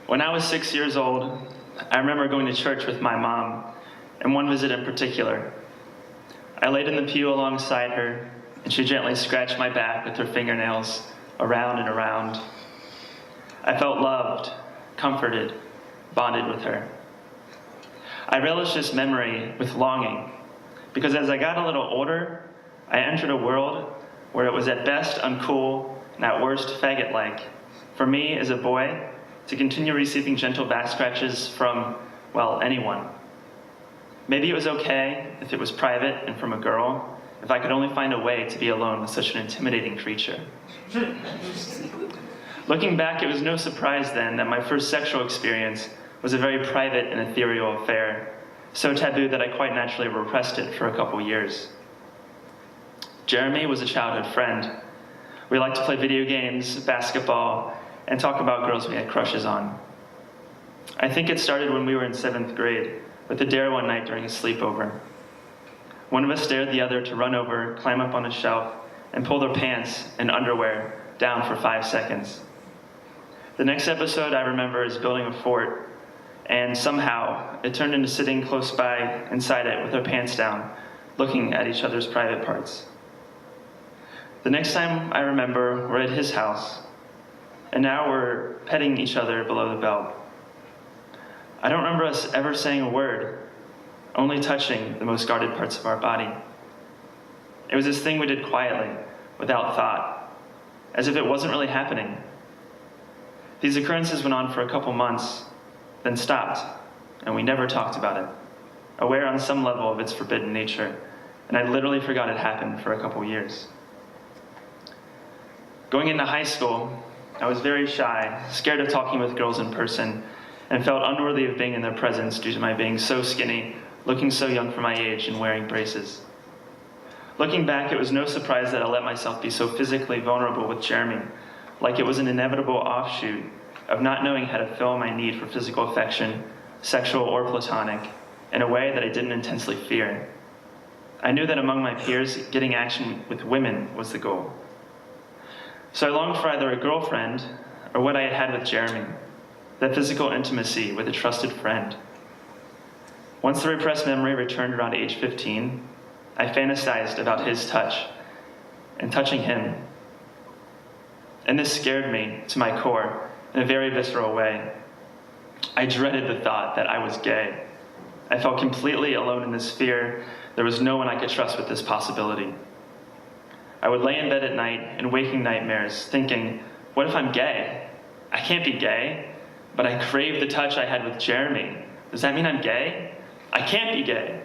When I was 6 years old, I remember going to church with my mom, and one visit in particular. I laid in the pew alongside her, and she gently scratched my back with her fingernails around and around. I felt loved, comforted, bonded with her. I relished this memory with longing, because as I got a little older, I entered a world where it was at best uncool and at worst faggot-like for me as a boy to continue receiving gentle back scratches from, well, anyone. Maybe it was okay if it was private and from a girl, if I could only find a way to be alone with such an intimidating creature. Looking back, it was no surprise then that my first sexual experience was a very private and ethereal affair, so taboo that I quite naturally repressed it for a couple years. Jeremy was a childhood friend. We liked to play video games, basketball, and talk about girls we had crushes on. I think it started when we were in 7th grade, with a dare one night during a sleepover. One of us dared the other to run over, climb up on a shelf, and pull their pants and underwear down for 5 seconds. The next episode I remember is building a fort, and somehow it turned into sitting close by inside it with our pants down, looking at each other's private parts. The next time I remember, we're at his house, and now we're petting each other below the belt. I don't remember us ever saying a word, only touching the most guarded parts of our body. It was this thing we did quietly, without thought, as if it wasn't really happening. These occurrences went on for a couple months, then stopped, and we never talked about it, aware on some level of its forbidden nature, and I literally forgot it happened for a couple years. Going into high school, I was very shy, scared of talking with girls in person, and felt unworthy of being in their presence due to my being so skinny, looking so young for my age, and wearing braces. Looking back, it was no surprise that I let myself be so physically vulnerable with Jeremy, like it was an inevitable offshoot of not knowing how to fill my need for physical affection, sexual or platonic, in a way that I didn't intensely fear. I knew that among my peers, getting action with women was the goal. So I longed for either a girlfriend or what I had had with Jeremy, that physical intimacy with a trusted friend. Once the repressed memory returned around age 15, I fantasized about his touch and touching him. And this scared me to my core in a very visceral way. I dreaded the thought that I was gay. I felt completely alone in this fear. There was no one I could trust with this possibility. I would lay in bed at night in waking nightmares, thinking, what if I'm gay? I can't be gay, but I crave the touch I had with Jeremy. Does that mean I'm gay? I can't be gay.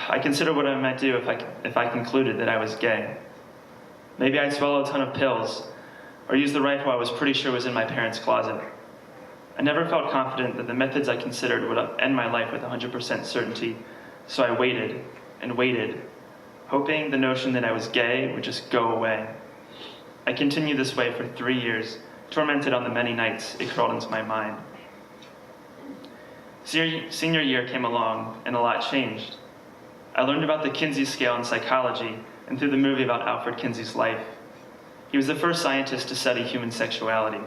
I considered what I might do if I concluded that I was gay. Maybe I'd swallow a ton of pills, or use the rifle I was pretty sure was in my parents' closet. I never felt confident that the methods I considered would end my life with 100% certainty, so I waited and waited, hoping the notion that I was gay would just go away. I continued this way for 3 years, tormented on the many nights it crawled into my mind. Senior year came along, and a lot changed. I learned about the Kinsey scale in psychology and through the movie about Alfred Kinsey's life. He was the first scientist to study human sexuality.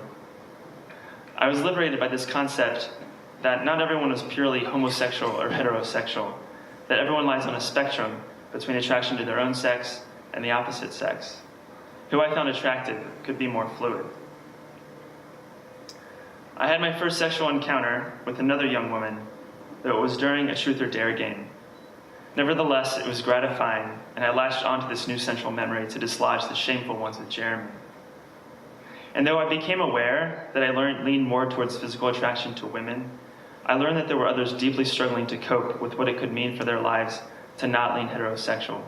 I was liberated by this concept that not everyone is purely homosexual or heterosexual, that everyone lies on a spectrum between attraction to their own sex and the opposite sex. Who I found attractive could be more fluid. I had my first sexual encounter with another young woman, though it was during a truth or dare game. Nevertheless, it was gratifying, and I latched onto this new central memory to dislodge the shameful ones with Jeremy. And though I became aware that I leaned more towards physical attraction to women, I learned that there were others deeply struggling to cope with what it could mean for their lives to not lean heterosexual.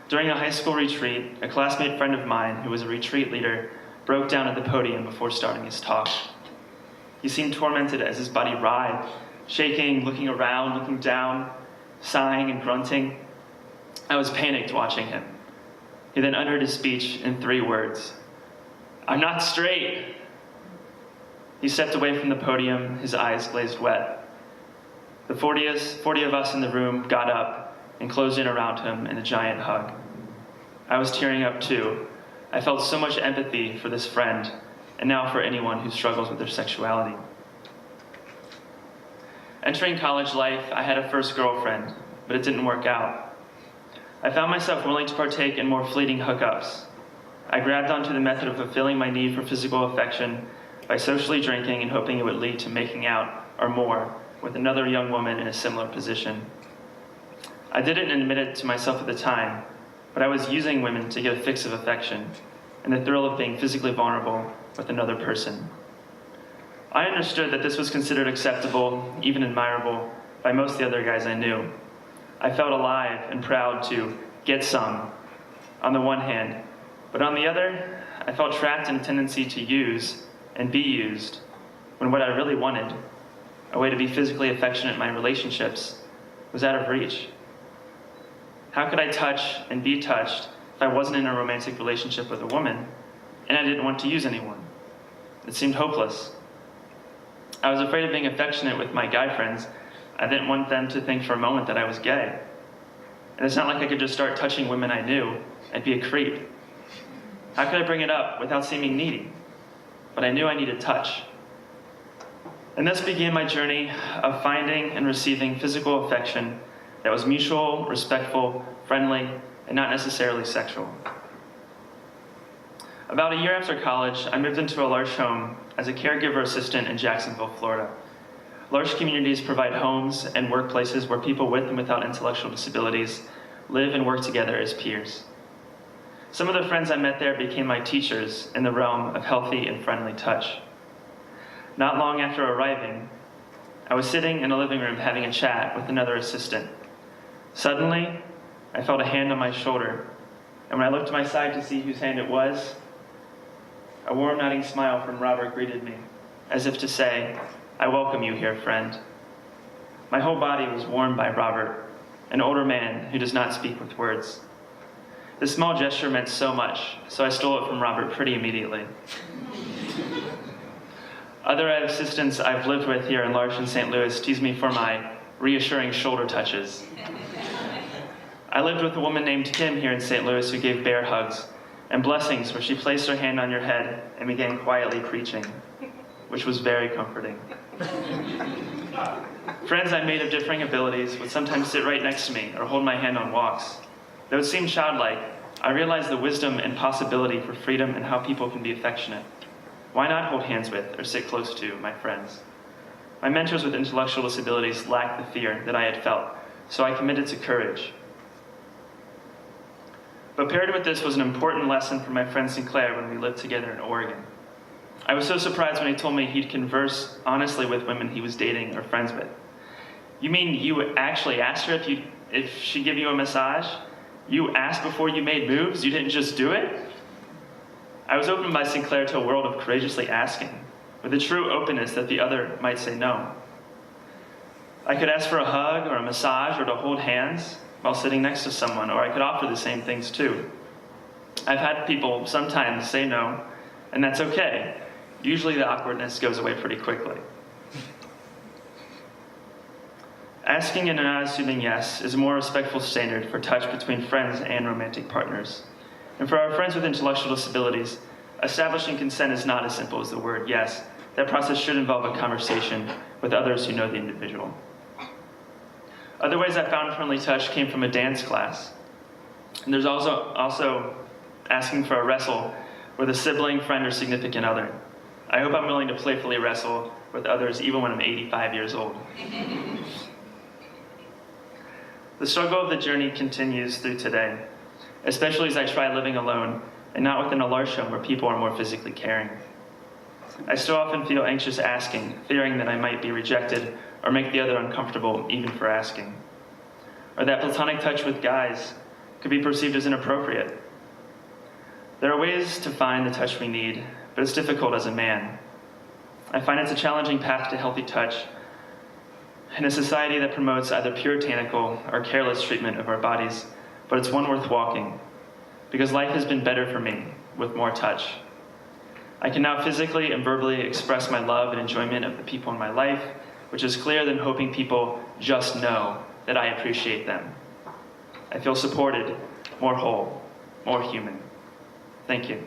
During a high school retreat, a classmate friend of mine who was a retreat leader broke down at the podium before starting his talk. He seemed tormented as his body writhed, shaking, looking around, looking down, sighing and grunting. I was panicked watching him. He then uttered his speech in 3 words. "I'm not straight." He stepped away from the podium, his eyes glazed wet. The 40 of us in the room got up and closed in around him in a giant hug. I was tearing up too. I felt so much empathy for this friend and now for anyone who struggles with their sexuality. Entering college life, I had a first girlfriend, but it didn't work out. I found myself willing to partake in more fleeting hookups. I grabbed onto the method of fulfilling my need for physical affection by socially drinking and hoping it would lead to making out, or more, with another young woman in a similar position. I didn't admit it to myself at the time, but I was using women to get a fix of affection and the thrill of being physically vulnerable with another person. I understood that this was considered acceptable, even admirable, by most of the other guys I knew. I felt alive and proud to get some, on the one hand, but on the other, I felt trapped in a tendency to use and be used, when what I really wanted, a way to be physically affectionate in my relationships, was out of reach. How could I touch and be touched if I wasn't in a romantic relationship with a woman, and I didn't want to use anyone? It seemed hopeless. I was afraid of being affectionate with my guy friends. I didn't want them to think for a moment that I was gay. And it's not like I could just start touching women I knew and be a creep. How could I bring it up without seeming needy? But I knew I needed touch. And thus began my journey of finding and receiving physical affection that was mutual, respectful, friendly, and not necessarily sexual. About a year after college, I moved into a LARSH home as a caregiver assistant in Jacksonville, Florida. LARSH communities provide homes and workplaces where people with and without intellectual disabilities live and work together as peers. Some of the friends I met there became my teachers in the realm of healthy and friendly touch. Not long after arriving, I was sitting in a living room having a chat with another assistant. Suddenly, I felt a hand on my shoulder, and when I looked to my side to see whose hand it was, a warm, nodding smile from Robert greeted me, as if to say, "I welcome you here, friend." My whole body was warmed by Robert, an older man who does not speak with words. This small gesture meant so much, so I stole it from Robert pretty immediately. Other assistants I've lived with here in LARSH in St. Louis tease me for my reassuring shoulder touches. I lived with a woman named Kim here in St. Louis who gave bear hugs and blessings where she placed her hand on your head and began quietly preaching, which was very comforting. Friends I made of differing abilities would sometimes sit right next to me or hold my hand on walks. Though it seemed childlike, I realized the wisdom and possibility for freedom and how people can be affectionate. Why not hold hands with or sit close to my friends? My mentors with intellectual disabilities lacked the fear that I had felt, so I committed to courage. But paired with this was an important lesson from my friend Sinclair when we lived together in Oregon. I was so surprised when he told me he'd converse honestly with women he was dating or friends with. "You mean you actually asked her if she'd give you a massage? You asked before you made moves? You didn't just do it?" I was opened by Sinclair to a world of courageously asking, with a true openness that the other might say no. I could ask for a hug or a massage or to hold hands while sitting next to someone, or I could offer the same things too. I've had people sometimes say no, and that's okay. Usually the awkwardness goes away pretty quickly. Asking an unassuming yes is a more respectful standard for touch between friends and romantic partners. And for our friends with intellectual disabilities, establishing consent is not as simple as the word yes. That process should involve a conversation with others who know the individual. Other ways I found friendly touch came from a dance class. And there's also asking for a wrestle with a sibling, friend, or significant other. I hope I'm willing to playfully wrestle with others even when I'm 85 years old. The struggle of the journey continues through today, especially as I try living alone and not within a LARSH home where people are more physically caring. I still often feel anxious asking, fearing that I might be rejected or make the other uncomfortable even for asking. Or that platonic touch with guys could be perceived as inappropriate. There are ways to find the touch we need, but it's difficult as a man. I find it's a challenging path to healthy touch in a society that promotes either puritanical or careless treatment of our bodies, but it's one worth walking, because life has been better for me with more touch. I can now physically and verbally express my love and enjoyment of the people in my life, which is clearer than hoping people just know that I appreciate them. I feel supported, more whole, more human. Thank you.